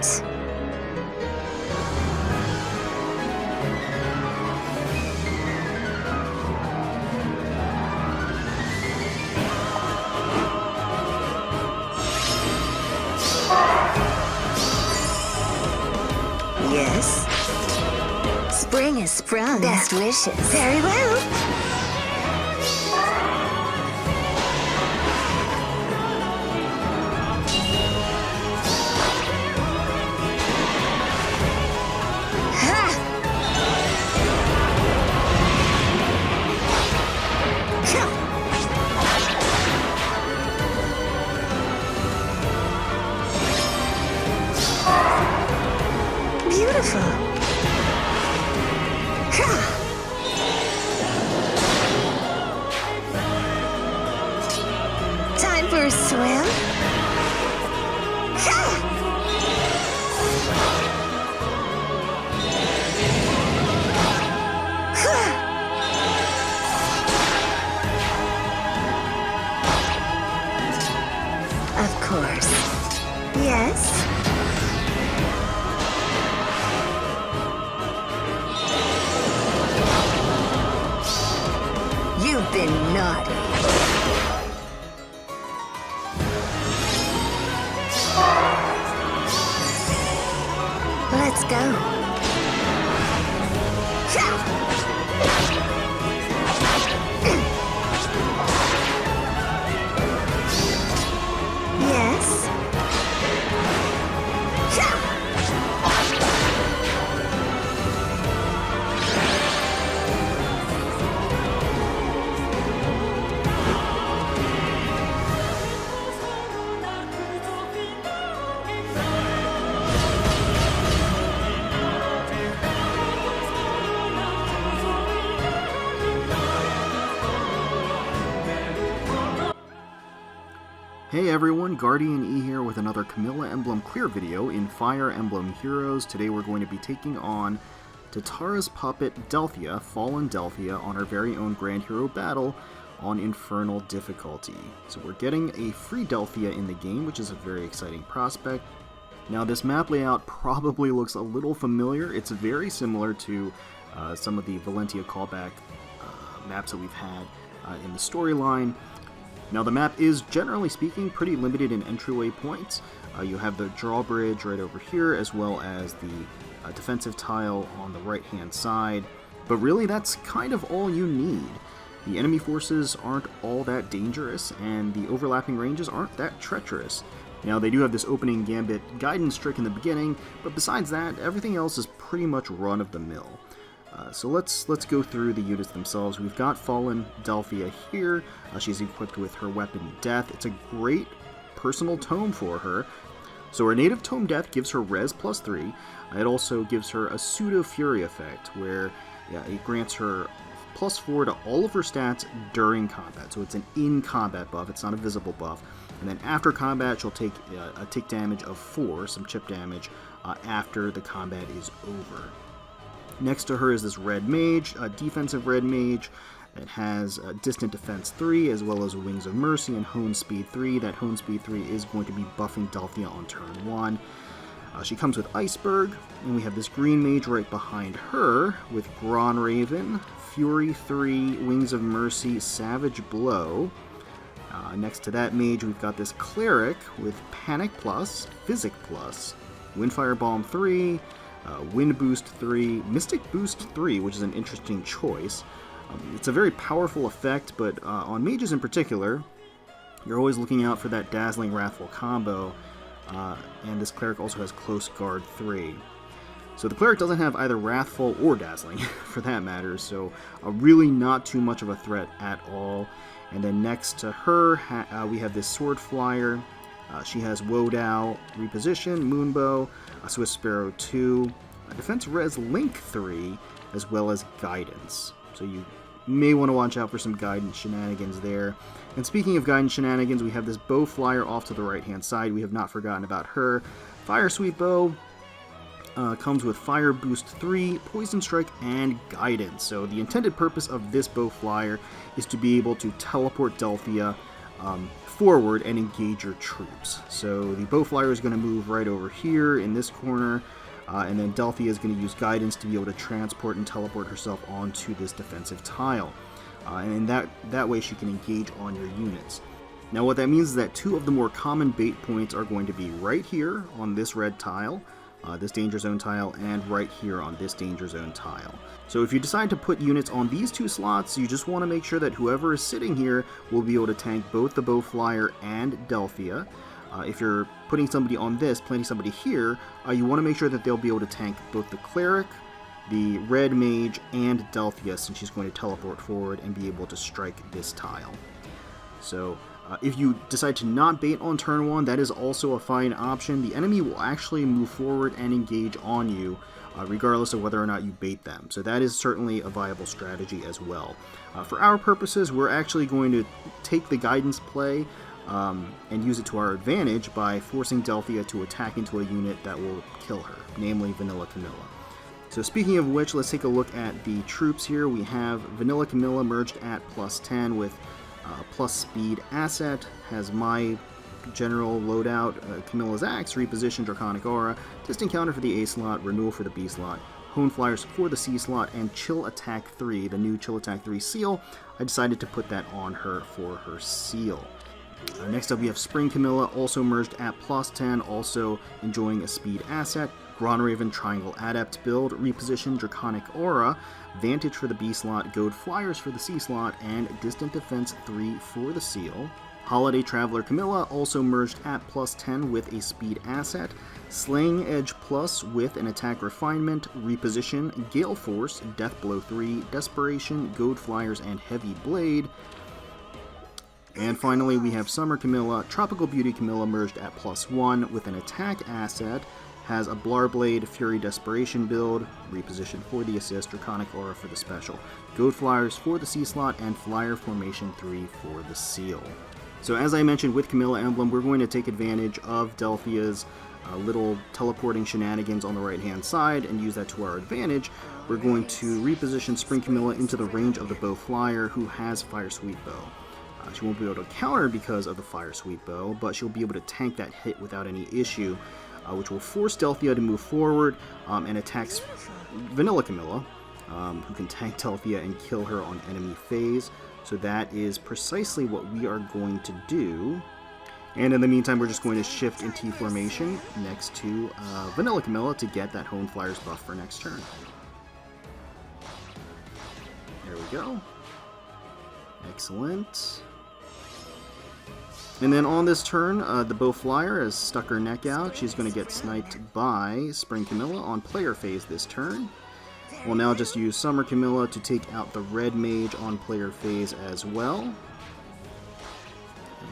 right. Yes. Spring has sprung. Best wishes. Very well. Beautiful. Time for a swim. Of course. Yes. You've been naughty. Let's go. Yes. Hey everyone, GuardianE here with another Camilla Emblem clear video in Fire Emblem Heroes. Today we're going to be taking on Tatarrah's puppet Delthea, Fallen Delthea, on our very own Grand Hero Battle on Infernal difficulty. So we're getting a free Delthea in the game, which is a very exciting prospect. Now this map layout probably looks a little familiar. It's very similar to some of the Valentia callback maps that we've had in the storyline. Now the map is, generally speaking, pretty limited in entryway points. You have the drawbridge right over here, as well as the defensive tile on the right-hand side. But really, that's kind of all you need. The enemy forces aren't all that dangerous, and the overlapping ranges aren't that treacherous. Now they do have this opening gambit guidance trick in the beginning, but besides that, everything else is pretty much run-of-the-mill. So let's go through the units themselves. We've got Fallen Delthea here. She's equipped with her weapon Death. It's a great personal tome for her. So her native tome Death gives her res +3. It also gives her a pseudo fury effect, where it grants her +4 to all of her stats during combat. So it's an in-combat buff. It's not a visible buff. And then after combat, she'll take a tick damage of 4, some chip damage, after the combat is over. Next to her is this Red Mage, a defensive Red Mage. It has Distant Defense 3, as well as Wings of Mercy and Hone Speed 3. That Hone Speed 3 is going to be buffing Delthea on turn 1. She comes with Iceberg, and we have this Green Mage right behind her with Gron Raven, Fury 3, Wings of Mercy, Savage Blow. Next to that Mage, we've got this Cleric with Panic Plus, Physic Plus, Windfire Balm 3, Wind Boost 3, Mystic Boost 3, which is an interesting choice. It's a very powerful effect, but on mages in particular, you're always looking out for that Dazzling Wrathful combo, and this Cleric also has Close Guard 3. So the Cleric doesn't have either Wrathful or Dazzling, for that matter, so really not too much of a threat at all. And then next to her, we have this Sword Flyer. She has Wodow, Reposition, Moonbow, Swift Sparrow 2, Defense Res Link 3, as well as Guidance. So you may want to watch out for some guidance shenanigans there. And speaking of guidance shenanigans, we have this Bow Flyer off to the right-hand side. We have not forgotten about her. Fire Sweet Bow comes with Fire Boost 3, Poison Strike, and Guidance. So the intended purpose of this Bow Flyer is to be able to teleport Delthea forward and engage your troops. So the Bowflyer is going to move right over here in this corner, and then Delthea is going to use guidance to be able to transport and teleport herself onto this defensive tile. And that way she can engage on your units. Now what that means is that two of the more common bait points are going to be right here on this red tile, this danger zone tile, and right here on this danger zone tile. So if you decide to put units on these two slots, you just want to make sure that whoever is sitting here will be able to tank both the Bowflyer and Delthea. If you're putting somebody on this, planting somebody here, you want to make sure that they'll be able to tank both the Cleric, the Red Mage, and Delthea, since she's going to teleport forward and be able to strike this tile. So if you decide to not bait on turn 1, that is also a fine option. The enemy will actually move forward and engage on you, regardless of whether or not you bait them. So that is certainly a viable strategy as well. For our purposes, we're actually going to take the guidance play and use it to our advantage by forcing Delthea to attack into a unit that will kill her, namely Vanilla Camilla. So speaking of which, let's take a look at the troops here. We have Vanilla Camilla merged at +10 with plus speed asset, has my general loadout, Camilla's Axe, reposition, Draconic Aura, distant counter for the A slot, renewal for the B slot, Hone Flyers for the C slot, and Chill Attack 3, the new Chill Attack 3 seal. I decided to put that on her for her seal. Next up we have Spring Camilla, also merged at +10, also enjoying a speed asset, Gromraven Triangle Adept build, reposition, Draconic Aura, Vantage for the B slot, Goad Flyers for the C slot, and Distant Defense 3 for the seal. Holiday Traveler Camilla, also merged at +10 with a speed asset, Slaying Edge Plus with an attack refinement, reposition, Gale Force, Death Blow 3, Desperation, Goad Flyers, and Heavy Blade. And finally we have Summer Camilla, Tropical Beauty Camilla merged at +1 with an attack asset, has a Blarblade Fury Desperation build, reposition for the assist, Draconic Aura for the special, Goad Flyers for the C slot, and Flyer Formation 3 for the seal. So as I mentioned with Camilla Emblem, we're going to take advantage of Delthea's little teleporting shenanigans on the right hand side and use that to our advantage. We're going to reposition Spring Camilla into the range of the Bowflyer, who has Fire Sweep Bow. She won't be able to counter because of the Fire Sweep Bow, but she'll be able to tank that hit without any issue, which will force Delthea to move forward and attacks Vanilla Camilla, who can tank Delthea and kill her on enemy phase. So that is precisely what we are going to do. And in the meantime, we're just going to shift in T formation next to Vanilla Camilla to get that Hone Flyers buff for next turn. There we go. Excellent. And then on this turn, the Bowflyer has stuck her neck out. She's going to get sniped by Spring Camilla on player phase this turn. We'll now just use Summer Camilla to take out the Red Mage on player phase as well.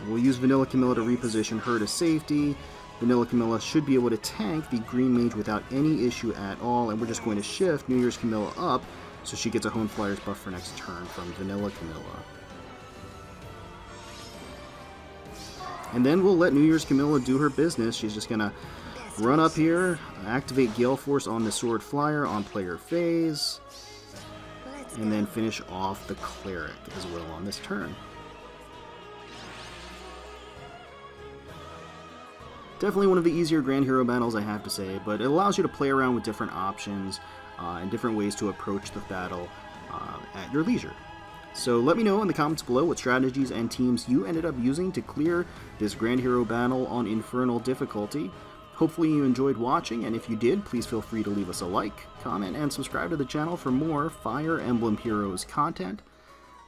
We'll use Vanilla Camilla to reposition her to safety. Vanilla Camilla should be able to tank the Green Mage without any issue at all, and we're just going to shift New Year's Camilla up so she gets a Hone Flyers buff for next turn from Vanilla Camilla. And then we'll let New Year's Camilla do her business. She's just going to run up here, activate Gale Force on the Sword Flyer on player phase, and then finish off the Cleric as well on this turn. Definitely one of the easier Grand Hero battles, I have to say, but it allows you to play around with different options and different ways to approach the battle at your leisure. So let me know in the comments below what strategies and teams you ended up using to clear this Grand Hero battle on Infernal difficulty. Hopefully you enjoyed watching, and if you did, please feel free to leave us a like, comment, and subscribe to the channel for more Fire Emblem Heroes content.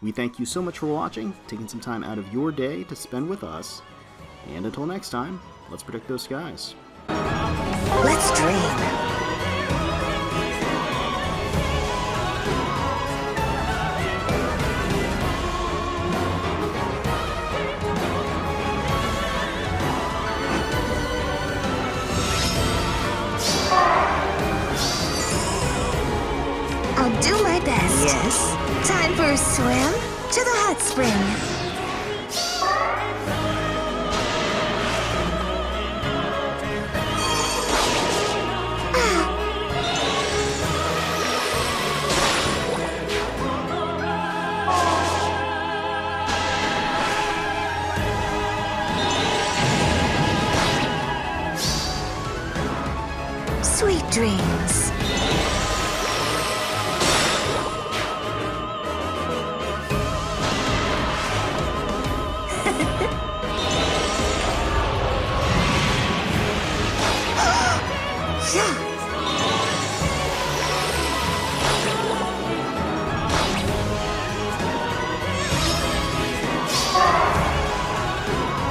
We thank you so much for watching, taking some time out of your day to spend with us, and until next time, let's protect those skies. Let's dream. I'll do my best. Yes. Time for a swim to the hot spring. Sweet dreams. Yeah.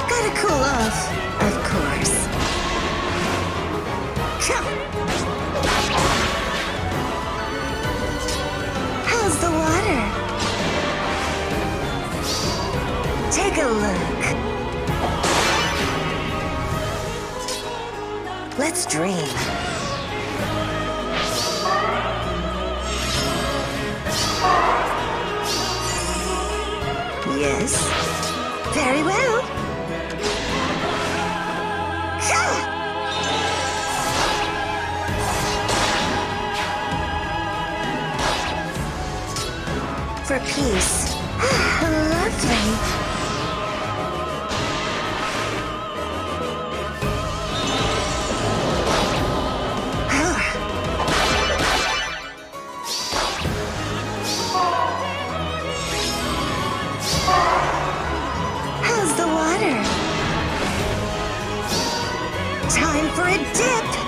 Gotta cool off, of course. How's the water? Take a look. Let's dream. Yes. Very well. For peace. Lovely. How's the water? Time for a dip!